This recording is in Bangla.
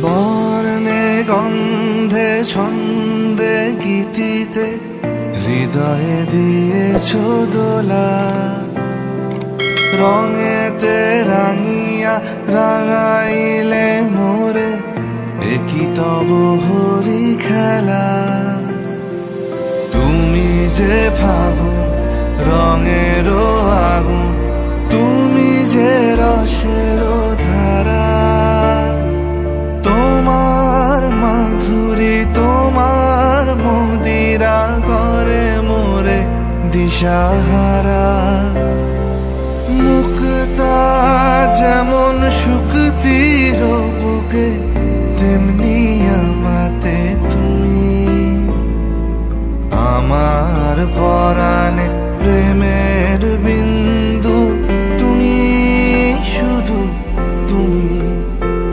বর্ণে গন্ধে ছন্দে গীতিতে হৃদয়ে দিয়েছ দোলা, রঙেতে রাঙিয়া রাঙাইলে মোরে একই তব হরি খেলা। তুমি যে ফাগুন রঙের আগুন, তুমি যে রসের ধারা, তোমার মাধুরী তোমার মদিরা করে মোরে দিশাহারা। মুক্তা যেমন শুকতির